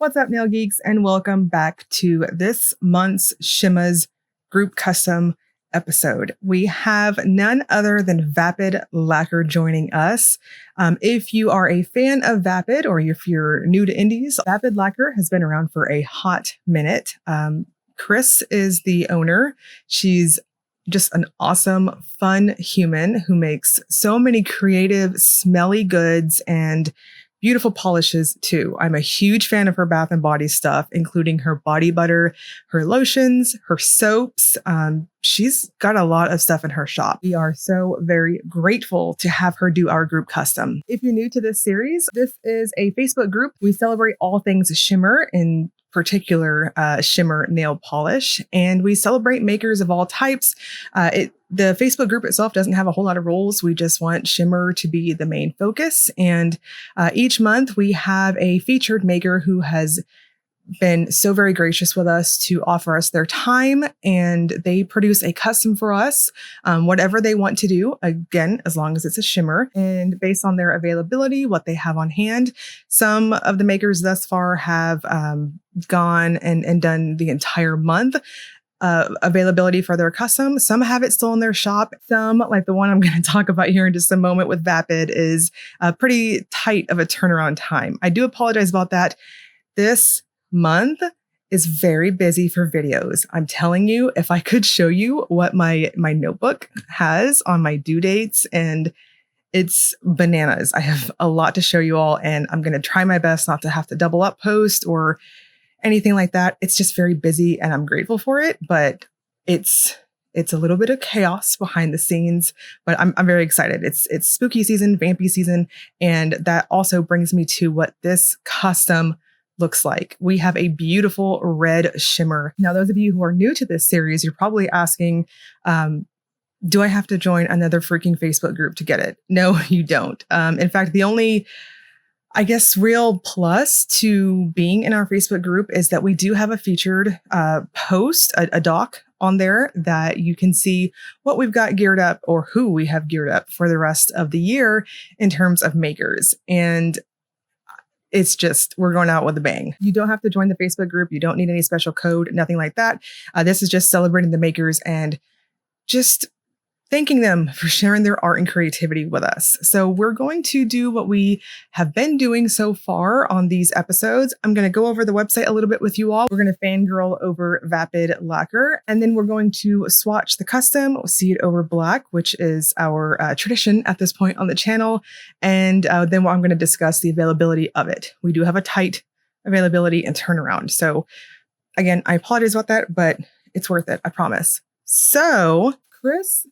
What's up, nail geeks, and welcome back to this month's Shimmah's group custom episode. We have none other than Vapid Lacquer joining us. If you are a fan of Vapid or if you're new to indies, Vapid Lacquer has been around for a hot minute. Chris is the owner. She's just an awesome, fun human who makes so many creative, smelly goods and beautiful polishes too. I'm a huge fan of her bath and body stuff, including her body butter, her lotions, her soaps. She's got a lot of stuff in her shop. We are so very grateful to have her do our group custom. If you're new to this series, this is a Facebook group. We celebrate all things shimmer, in particular shimmer nail polish, and we celebrate makers of all types. The Facebook group itself doesn't have a whole lot of rules. We just want shimmer to be the main focus. And each month we have a featured maker who has been so very gracious with us to offer us their time, and they produce a custom for us, whatever they want to do, again, as long as it's a shimmer, and based on their availability, what they have on hand. Some of the makers thus far have gone and done the entire month availability for their custom. Some have it still in their shop. Some, like the one I'm going to talk about here in just a moment with Vapid, is pretty tight of a turnaround time. I do apologize about that. This month is very busy for videos. I'm telling you, if I could show you what my notebook has on my due dates, and it's bananas. I have a lot to show you all, and I'm going to try my best not to have to double up post or anything like that. It's just very busy, and I'm grateful for it, but it's a little bit of chaos behind the scenes, but I'm very excited. It's spooky season, vampy season, and that also brings me to what this custom looks like. We have a beautiful red shimmer. Now, those of you who are new to this series, you're probably asking, do I have to join another freaking Facebook group to get it? No, you don't. In fact, the only, I guess, real plus to being in our Facebook group is that we do have a featured post, a doc on there that you can see what we've got geared up or who we have geared up for the rest of the year in terms of makers. And it's just, we're going out with a bang. You don't have to join the Facebook group. You don't need any special code, nothing like that. This is just celebrating the makers and just thanking them for sharing their art and creativity with us. So we're going to do what we have been doing so far on these episodes. I'm going to go over the website a little bit with you all. We're going to fangirl over Vapid Lacquer, and then we're going to swatch the custom, see it over black, which is our tradition at this point on the channel. And then I'm going to discuss the availability of it. We do have a tight availability and turnaround. So again, I apologize about that, but it's worth it, I promise. So Chris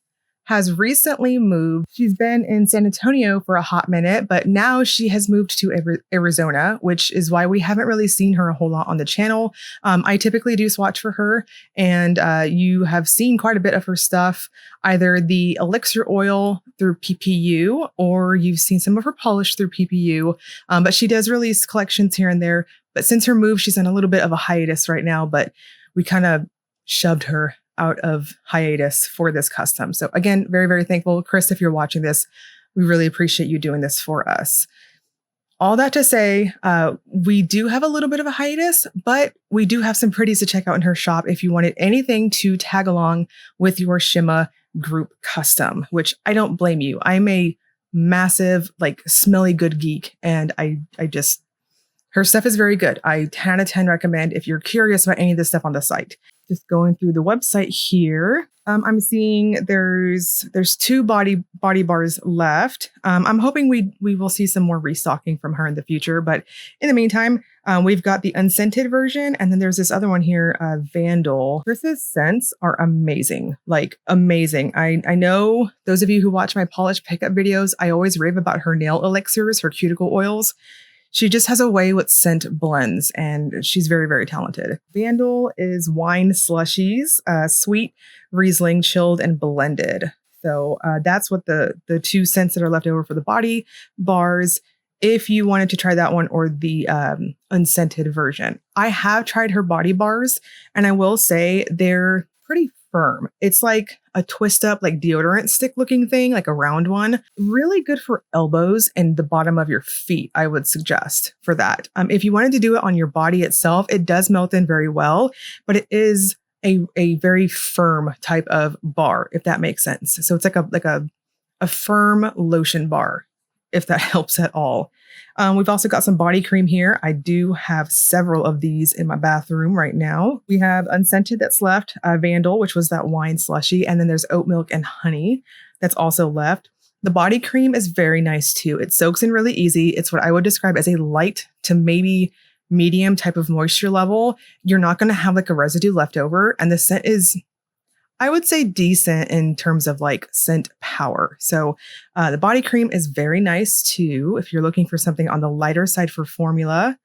has recently moved. She's been in San Antonio for a hot minute, but now she has moved to Arizona, which is why we haven't really seen her a whole lot on the channel. I typically do swatch for her, and you have seen quite a bit of her stuff, either the elixir oil through PPU, or you've seen some of her polish through PPU, but she does release collections here and there. But since her move, she's on a little bit of a hiatus right now, but we kind of shoved her out of hiatus for this custom. So again, very, very thankful. Chris, if you're watching this, we really appreciate you doing this for us. All that to say, we do have a little bit of a hiatus, but we do have some pretties to check out in her shop if you wanted anything to tag along with your Shimmah group custom, which I don't blame you. I'm a massive, like, smelly good geek, and I just, her stuff is very good. I 10 out of 10 recommend if you're curious about any of this stuff on the site. Just going through the website here, I'm seeing there's 2 body bars left. I'm hoping we will see some more restocking from her in the future, but in the meantime, we've got the unscented version, and then there's this other one here, Vandal. Chris's scents are amazing, like amazing. I know those of you who watch my polish pickup videos, I always rave about her nail elixirs, her cuticle oils. She just has a way with scent blends, and she's very, very talented. Vandal is wine slushies, sweet, Riesling, chilled, and blended. So that's what the 2 scents that are left over for the body bars, if you wanted to try that one or the unscented version. I have tried her body bars, and I will say they're pretty firm. It's like a twist up, like deodorant stick looking thing, like a round one. Really good for elbows and the bottom of your feet, I would suggest for that. If you wanted to do it on your body itself, it does melt in very well, but it is a very firm type of bar, if that makes sense. So it's like a firm lotion bar, if that helps at all. We've also got some body cream here. I do have several of these in my bathroom right now. We have unscented that's left, Vandal, which was that wine slushy, and then there's oat milk and honey that's also left. The body cream is very nice too. It soaks in really easy. It's what I would describe as a light to maybe medium type of moisture level. You're not going to have like a residue left over, and the scent is, I would say, decent in terms of like scent power. So the body cream is very nice too if you're looking for something on the lighter side for formula.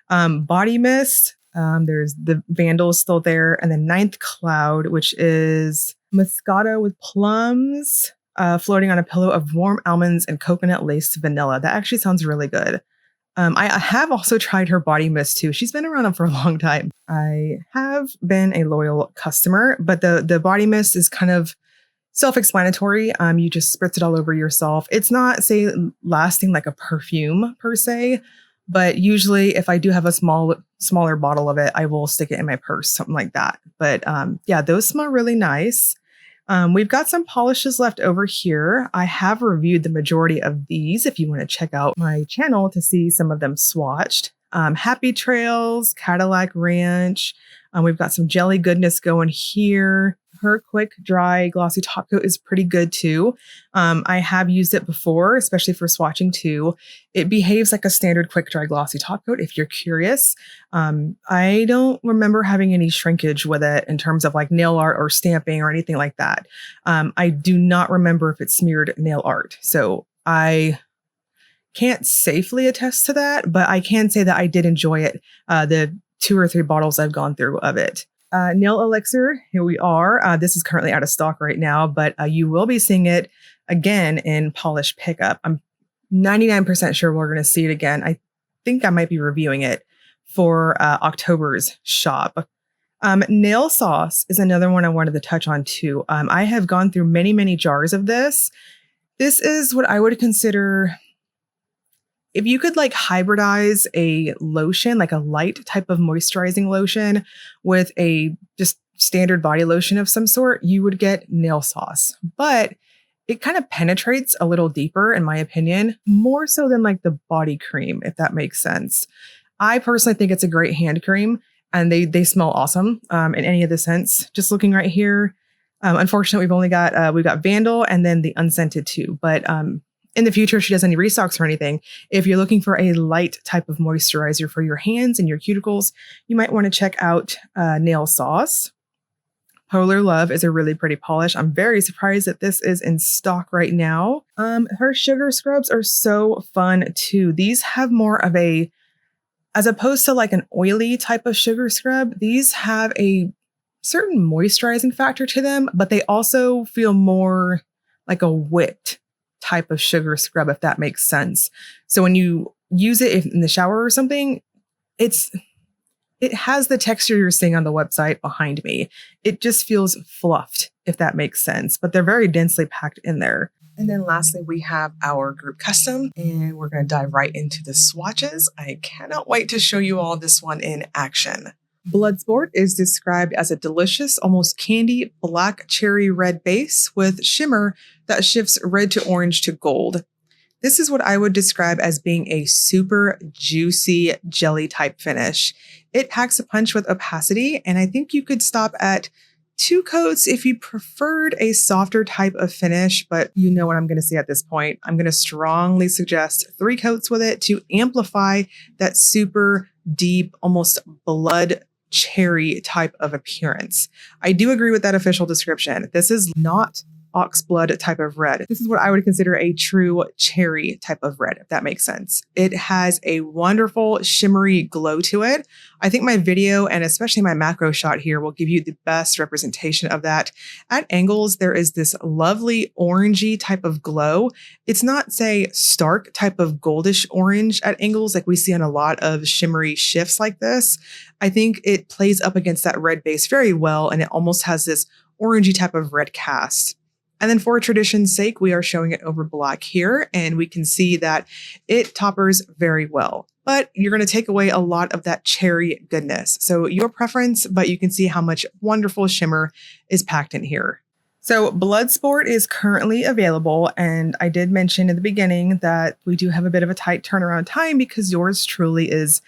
Body mist, there's the Vandal still there, and the Ninth Cloud, which is Moscato with plums, floating on a pillow of warm almonds and coconut laced vanilla. That actually sounds really good. I have also tried her body mist too. She's been around for a long time. I have been a loyal customer, but the body mist is kind of self-explanatory. You just spritz it all over yourself. It's not, say, lasting like a perfume per se, but usually if I do have a smaller bottle of it, I will stick it in my purse, something like that. But yeah, those smell really nice. We've got some polishes left over here. I have reviewed the majority of these if you want to check out my channel to see some of them swatched. Happy Trails, Cadillac Ranch. We've got some jelly goodness going here. Her quick dry glossy top coat is pretty good too. I have used it before, especially for swatching too. It behaves like a standard quick dry glossy top coat if you're curious. I don't remember having any shrinkage with it in terms of like nail art or stamping or anything like that. I do not remember if it smeared nail art. So I can't safely attest to that, but I can say that I did enjoy it. The 2 or 3 bottles I've gone through of it. Nail Elixir, here we are. This is currently out of stock right now, but you will be seeing it again in Polish Pickup. I'm 99% sure we're going to see it again. I think I might be reviewing it for October's shop. Nail Sauce is another one I wanted to touch on too. I have gone through many, many jars of this. This is what I would consider, if you could like hybridize a lotion, like a light type of moisturizing lotion with a just standard body lotion of some sort, you would get Nail Sauce. But it kind of penetrates a little deeper, in my opinion, more so than like the body cream, if that makes sense. I personally think it's a great hand cream, and they smell awesome in any of the scents. Just looking right here, unfortunately, we've got Vandal and then the unscented too. But in the future, if she does any restocks or anything, if you're looking for a light type of moisturizer for your hands and your cuticles, you might want to check out Nail Sauce. Polar Love is a really pretty polish. I'm very surprised that this is in stock right now. Her sugar scrubs are so fun too. These have more of a, as opposed to like an oily type of sugar scrub, these have a certain moisturizing factor to them, but they also feel more like a whipped type of sugar scrub, if that makes sense. So when you use it in the shower or something, it has the texture you're seeing on the website behind me. It just feels fluffed, if that makes sense, but they're very densely packed in there. And then lastly, we have our group custom, and we're going to dive right into the swatches. I cannot wait to show you all this one in action. Bloodsport is described as a delicious, almost candy black cherry red base with shimmer that shifts red to orange to gold. This is what I would describe as being a super juicy jelly type finish. It packs a punch with opacity, and I think you could stop at 2 coats if you preferred a softer type of finish, but you know what I'm going to say at this point. I'm going to strongly suggest 3 coats with it to amplify that super deep, almost blood cherry type of appearance. I do agree with that official description. This is not oxblood type of red. This is what I would consider a true cherry type of red, if that makes sense. It has a wonderful shimmery glow to it. I think my video and especially my macro shot here will give you the best representation of that. At angles, there is this lovely orangey type of glow. It's not, say, stark type of goldish orange at angles like we see on a lot of shimmery shifts like this. I think it plays up against that red base very well, and it almost has this orangey type of red cast. And then for tradition's sake, we are showing it over black here, and we can see that it toppers very well. But you're going to take away a lot of that cherry goodness. So your preference, but you can see how much wonderful shimmer is packed in here. So Bloodsport is currently available, and I did mention in the beginning that we do have a bit of a tight turnaround time because yours truly is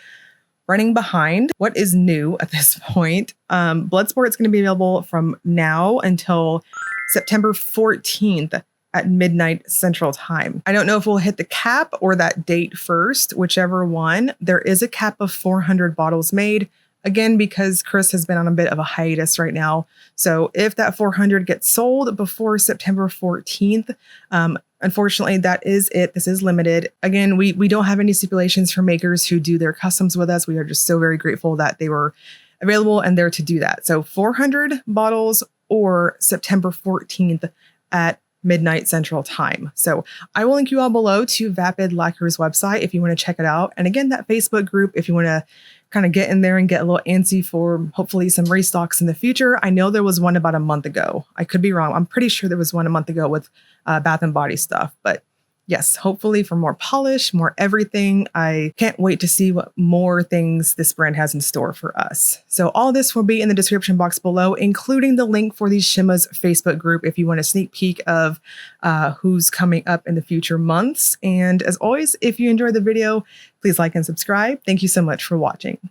running behind. What is new at this point? Bloodsport is going to be available from now until September 14th at midnight Central Time. I don't know if we'll hit the cap or that date first, whichever one. There is a cap of 400 bottles made. Again, because Chris has been on a bit of a hiatus right now. So if that 400 gets sold before September 14th, unfortunately, that is it. This is limited. Again, we don't have any stipulations for makers who do their customs with us. We are just so very grateful that they were available and there to do that. So 400 bottles or September 14th at midnight Central Time. So I will link you all below to Vapid Lacquer's website if you want to check it out. And again, that Facebook group, if you want to kind of get in there and get a little antsy for hopefully some restocks in the future. I know there was one about a month ago. I could be wrong. I'm pretty sure there was one a month ago with Bath and Body stuff. But yes, hopefully for more polish, more everything. I can't wait to see what more things this brand has in store for us. So all this will be in the description box below, including the link for the Shimmah's Facebook group if you want a sneak peek of who's coming up in the future months. And as always, if you enjoyed the video, please like and subscribe. Thank you so much for watching.